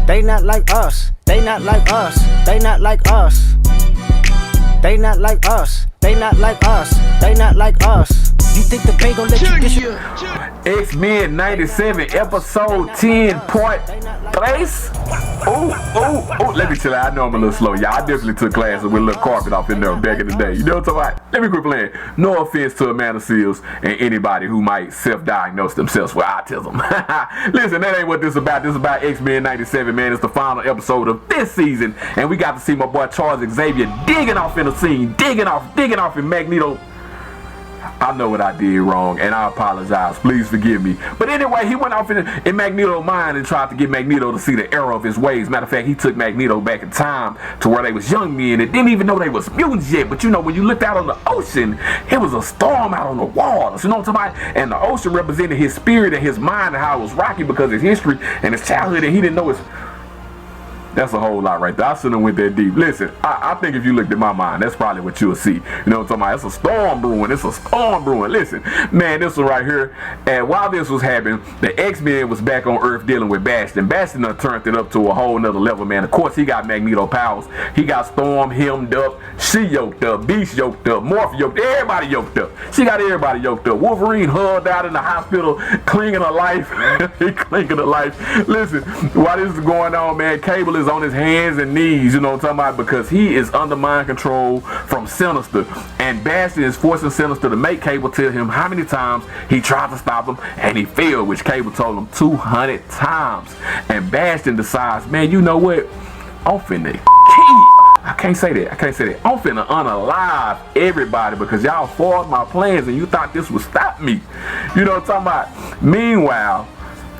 They not like us. They not like us. They not like us. They not like us. They not like us. They not like us. You think the bay gon' let you dish? X-Men 97 episode 10 part 3. Oh, let me chill out. I know I'm a little slow, y'all. I definitely took classes with a little carpet off in there back in the day. You know what I'm talking about? Let me quit playing. No offense to Amanda Seals and anybody who might self-diagnose themselves with autism. Listen, that ain't what this is about. This is about X-Men 97, man. It's the final episode of this season, and we got to see my boy Charles Xavier digging off in the scene, digging off in Magneto. I know what I did wrong, and I apologize. Please forgive me. But anyway, he went off in Magneto's mind and tried to get Magneto to see the error of his ways. Matter of fact, he took Magneto back in time to where they was young men and didn't even know they was mutants yet. But you know, when you looked out on the ocean, it was a storm out on the waters. You know what I'm talking about? And the ocean represented his spirit and his mind and how it was rocky because of his history and his childhood, and he didn't know his... That's a whole lot right there. I shouldn't have went that deep. Listen, I think if you looked at my mind, that's probably what you'll see. You know what I'm talking about? It's a storm brewing. It's a storm brewing. Listen, man, this one right here. And while this was happening, the X-Men was back on Earth dealing with Bastion. Bastion done turned it up to a whole nother level, man. Of course, he got Magneto powers. He got Storm hemmed up, she yoked up, Beast yoked up, Morph yoked up, everybody yoked up. She got everybody yoked up. Wolverine hugged out in the hospital, clinging to life. He clinging to life. Listen, while this is going on, man, Cable is on his hands and knees, you know what I'm talking about, because he is under mind control from Sinister, and Bastion is forcing Sinister to make Cable tell him how many times he tried to stop him and he failed, which Cable told him 200 times. And Bastion decides, man, you know what, I'm finna I can't say that. I'm finna unalive everybody because y'all foiled my plans and you thought this would stop me. You know what I'm talking about? Meanwhile,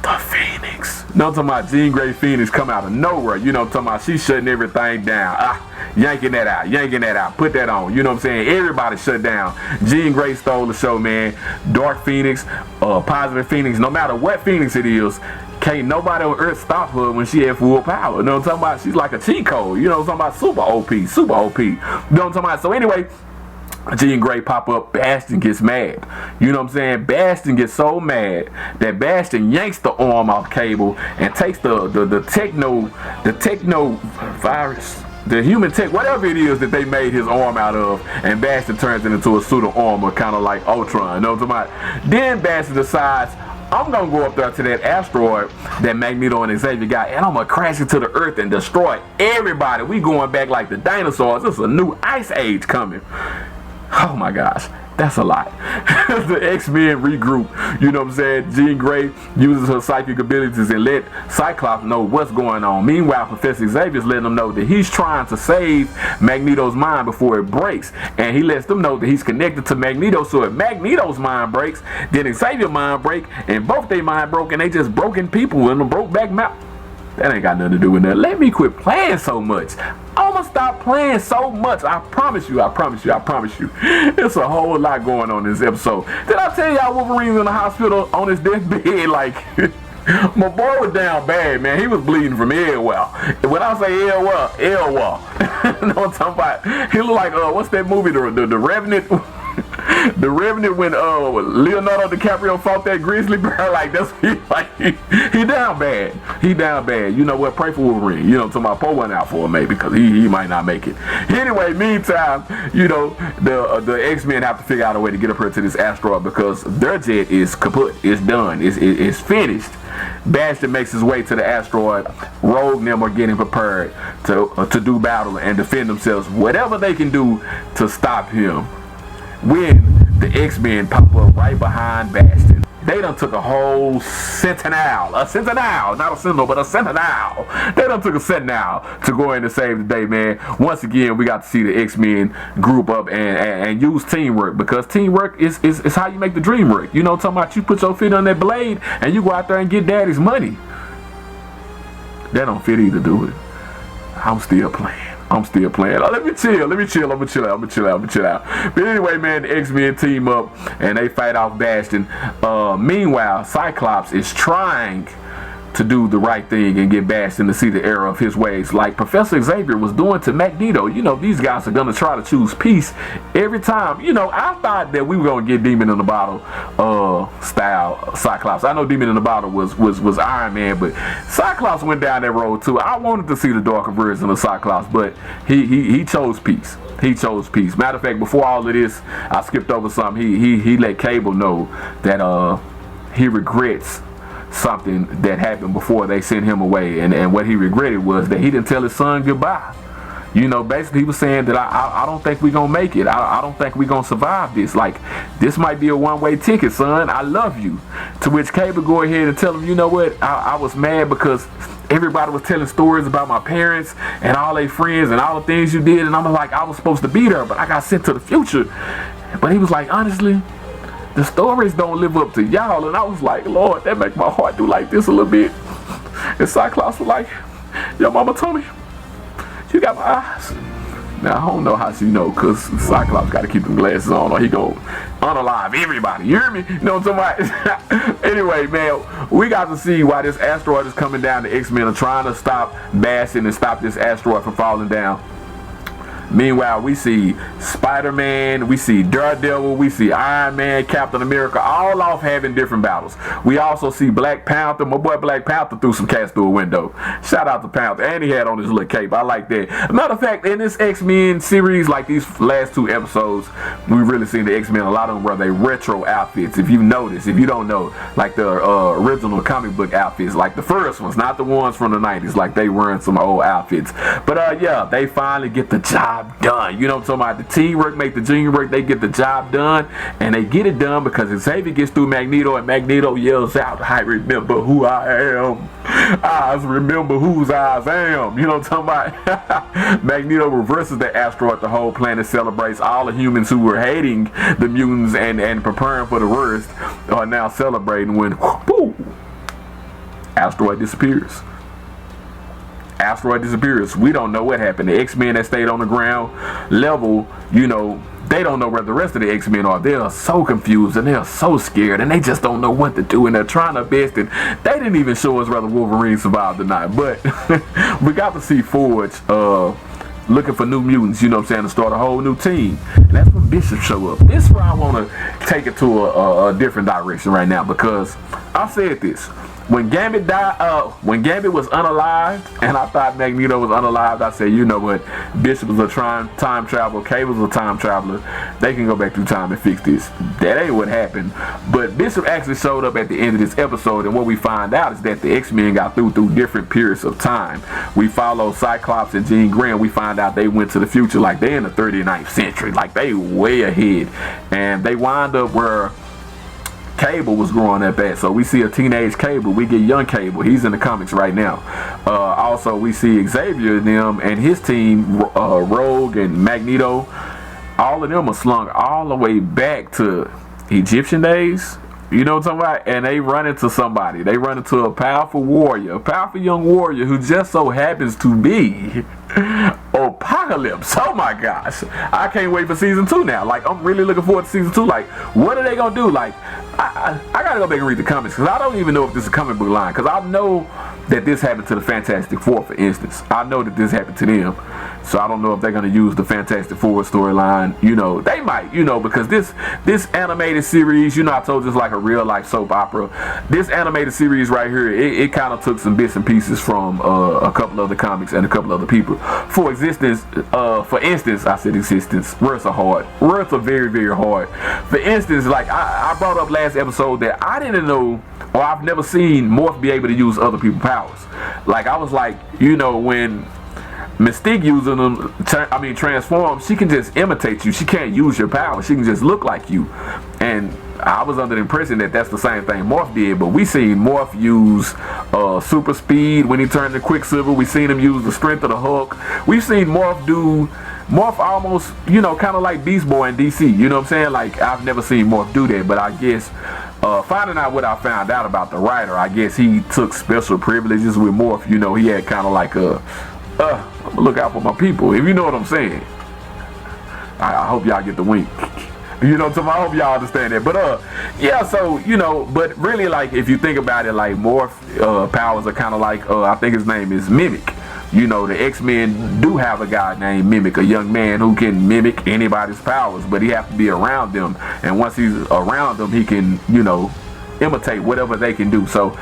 the Phoenix. You know what I'm talking about? Jean Grey Phoenix come out of nowhere. You know what I'm talking about? She's shutting everything down. Yanking that out. Put that on. You know what I'm saying? Everybody shut down. Jean Grey stole the show, man. Dark Phoenix, Positive Phoenix, no matter what Phoenix it is, can't nobody on Earth stop her when she had full power. You know what I'm talking about? She's like a cheat code. You know what I'm talking about? Super OP. You know what I'm talking about? So anyway, Jean Grey pop up, Bastion gets mad. You know what I'm saying? Bastion gets so mad that Bastion yanks the arm off Cable and takes the techno virus, the human tech, whatever it is that they made his arm out of, and Bastion turns it into a suit of armor, kind of like Ultron. You know what I'm talking about? Then Bastion decides, I'm gonna go up there to that asteroid that Magneto and Xavier got, and I'm gonna crash into the Earth and destroy everybody. We going back like the dinosaurs. This is a new ice age coming. Oh my gosh, that's a lot. The X-Men regroup, you know what I'm saying? Jean Grey uses her psychic abilities and let Cyclops know what's going on. Meanwhile, Professor Xavier's letting them know that he's trying to save Magneto's mind before it breaks. And he lets them know that he's connected to Magneto, so if Magneto's mind breaks, then Xavier's mind break, and both their mind broke, and they just broken people in a broke back mouth. That ain't got nothing to do with that. Let me quit playing so much. I'm gonna stop playing so much. I promise you. It's a whole lot going on in this episode. Did I tell y'all Wolverine's in the hospital on his deathbed? Like, my boy was down bad, man. He was bleeding from elbow. When I say elbow, you know what I'm talking about? He looked like, what's that movie, The Revenant? The Revenant, when Leonardo DiCaprio fought that grizzly bear, like that's he down bad. You know what? Pray for Wolverine. You know, to my pour one out for him maybe because he might not make it. Anyway, meantime, you know the X-Men have to figure out a way to get up here to this asteroid because their jet is kaput. It's done. It's finished. Bastion makes his way to the asteroid. Rogue and them are getting prepared to do battle and defend themselves. Whatever they can do to stop him. When the X-Men pop up right behind Bastion, they done took a whole sentinel, not a sentinel, but a sentinel. They done took a sentinel to go in and save the day, man. Once again, we got to see the X-Men group up and use teamwork, because teamwork is how you make the dream work. You know what I'm talking about? You put your feet on that blade and you go out there and get daddy's money. That don't fit either, do it. I'm still playing. Oh, let me chill out. But anyway, man, the X-Men team up and they fight off Bastion. Meanwhile, Cyclops is trying to do the right thing and get bashed and to see the error of his ways, like Professor Xavier was doing to Magneto. You know, these guys are gonna try to choose peace every time. You know, I thought that we were gonna get Demon in the Bottle style Cyclops. I know Demon in the Bottle was Iron Man, but Cyclops went down that road too. I wanted to see the darker version of Cyclops, but he chose peace. He chose peace. Matter of fact, before all of this, I skipped over something. He let Cable know that he regrets something that happened before they sent him away, and what he regretted was that he didn't tell his son goodbye. You know, basically he was saying that I don't think we're gonna make it. I don't think we're gonna survive this. Like, this might be a one-way ticket, son. I love you. To which Cable go ahead and tell him, you know what, I was mad because everybody was telling stories about my parents and all their friends and all the things you did, and I'm like, I was supposed to be there, but I got sent to the future. But he was like, honestly, the stories don't live up to y'all. And I was like, Lord, that make my heart do like this a little bit. And Cyclops was like, your mama told me you got my eyes. Now, I don't know how she know, because Cyclops got to keep them glasses on or he go unalive everybody. You hear me? You know what I'm talking about? Anyway, man, we got to see why this asteroid is coming down. The X-Men are trying to stop bashing and stop this asteroid from falling down. Meanwhile, we see Spider-Man, we see Daredevil, we see Iron Man, Captain America, all off having different battles. We also see Black Panther. My boy Black Panther threw some cats through a window. Shout out to Panther. And he had on his little cape. I like that. Matter of fact, in this X-Men series, like these last 2 episodes, we really seen the X-Men, a lot of them wear they retro outfits. If you notice, if you don't know, like the original comic book outfits, like the first ones, not the ones from the 90s, like they wearing some old outfits. But yeah, they finally get the job done. You know what I'm talking about? The teamwork make the junior work. They get the job done, and they get it done because Xavier gets through Magneto, and Magneto yells out, I remember who I am. I remember whose I am. You know what I'm talking about? Magneto reverses the asteroid. The whole planet celebrates. All the humans who were hating the mutants and preparing for the worst are now celebrating when whoo, asteroid disappears. Asteroid disappears. We don't know what happened. The X-Men that stayed on the ground level, you know, they don't know where the rest of the X-Men are. They are so confused and they are so scared and they just don't know what to do, and they're trying their best, and they didn't even show us whether Wolverine survived or not. But we got to see Forge looking for new mutants, you know what I'm saying, to start a whole new team. And that's when Bishop show up. This is where I want to take it to a different direction right now, because I said this. When Gambit died, when Gambit was unalived, and I thought Magneto was unalived, I said, you know what, Bishop was a time traveler, Cable's a time traveler, they can go back through time and fix this. That ain't what happened. But Bishop actually showed up at the end of this episode, and what we find out is that the X-Men got through different periods of time. We follow Cyclops and Jean Grey, and we find out they went to the future, like they in the 39th century, like they way ahead, and they wind up where Cable was growing up at. So we see a teenage Cable, we get young Cable, he's in the comics right now. Also we see Xavier and them and his team, Rogue and Magneto, all of them are slung all the way back to Egyptian days. You know what I'm talking about? And they run into somebody. They run into a powerful warrior, a powerful young warrior who just so happens to be Apocalypse. Oh my gosh. I can't wait for season 2 now. Like, I'm really looking forward to season 2. Like, what are they going to do? Like, I got to go back and read the comics, because I don't even know if this is a comic book line. Because I know that this happened to the Fantastic Four, for instance. I know that this happened to them. So I don't know if they're going to use the Fantastic Four storyline. You know, they might, you know, because this animated series, you know, I told you it's like a real life soap opera. This animated series right here, it kind of took some bits and pieces from a couple other comics and a couple other people. For instance, I said existence. Words are hard. Words are very, very hard. For instance, like I brought up last episode that I didn't know, or I've never seen Morph be able to use other people's powers. Like, I was like, you know, when Mystique using them, transform, she can just imitate you. She can't use your power. She can just look like you. And I was under the impression that that's the same thing Morph did, but we seen Morph use super speed when he turned to Quicksilver. We seen him use the strength of the Hulk. We've seen Morph almost, you know, kind of like Beast Boy in DC. You know what I'm saying? Like, I've never seen Morph do that, but I guess finding out what I found out about the writer, I guess he took special privileges with Morph. You know, he had kind of like a look out for my people, if you know what I'm saying. I hope y'all get the wink. You know, I hope y'all understand that. But yeah, so you know, but really, like if you think about it, like morph powers are kind of like I think his name is Mimic. You know, the X-Men do have a guy named Mimic, a young man who can mimic anybody's powers, but he has to be around them. And once he's around them, he can, you know, imitate whatever they can do. So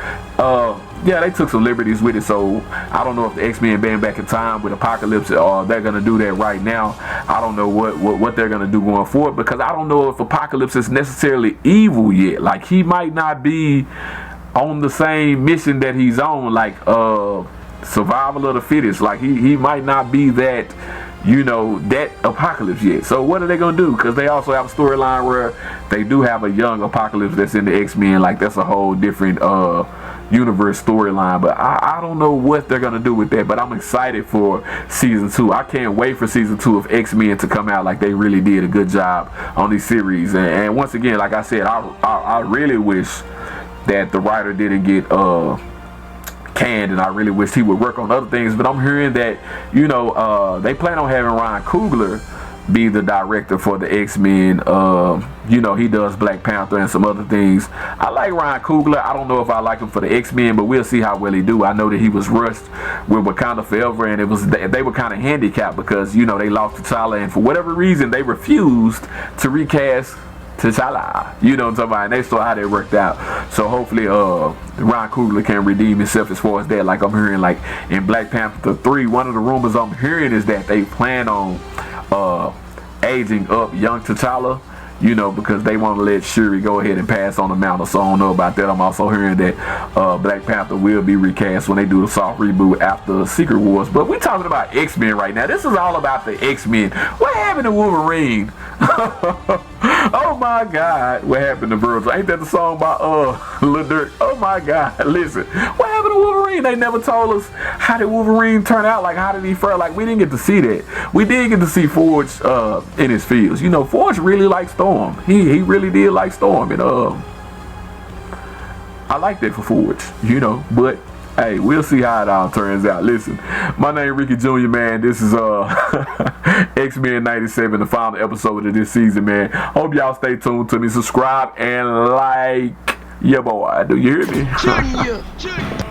yeah, they took some liberties with it. So I don't know if the X-Men been back in time with Apocalypse or they're gonna do that right now. I don't know what they're gonna do going forward, because I don't know if Apocalypse is necessarily evil yet. Like, he might not be on the same mission that he's on, like survival of the fittest. Like he might not be that, you know, that Apocalypse yet. So what are they gonna do? Because they also have a storyline where they do have a young Apocalypse that's in the X-Men. Like, that's a whole different universe storyline. But I don't know what they're gonna do with that. But I'm excited for season 2. I can't wait for season 2 of X-Men to come out. Like, they really did a good job on these series. And once again, like I said, I really wish that the writer didn't get canned, and I really wish he would work on other things. But I'm hearing that, you know, they plan on having Ryan Coogler be the director for the X-Men. You know, he does Black Panther and some other things. I like Ryan Coogler. I don't know if I like him for the X-Men, but we'll see how well he do. I know that he was rushed with Wakanda Forever, and they were kind of handicapped because, you know, they lost T'Challa, and for whatever reason they refused to recast T'Challa. You know what I'm talking about? And they saw how that worked out. So hopefully Ryan Coogler can redeem himself as far as that. Like, I'm hearing, like, in Black Panther 3, one of the rumors I'm hearing is that they plan on aging up young T'Challa, you know, because they want to let Shuri go ahead and pass on the mantle. So I don't know about that. I'm also hearing that Black Panther will be recast when they do the soft reboot after Secret Wars. But we're talking about X-Men right now. This is all about the X-Men. What happened to Wolverine? Oh my God, what happened to Virgil? Ain't that the song by Lil Durk? Oh my God, listen, what happened to Wolverine? They never told us how did Wolverine turn out. Like, how did he fare? Like, we didn't get to see that. We did get to see Forge in his fields. You know, Forge really liked Storm. He really did like Storm, and I like that for Forge, you know. But hey, we'll see how it all turns out. Listen, my name Ricky Jr., man. This is X-Men 97, the final episode of this season, man. Hope y'all stay tuned to me. Subscribe and like. Yeah, boy. Do you hear me? Junya-Tv.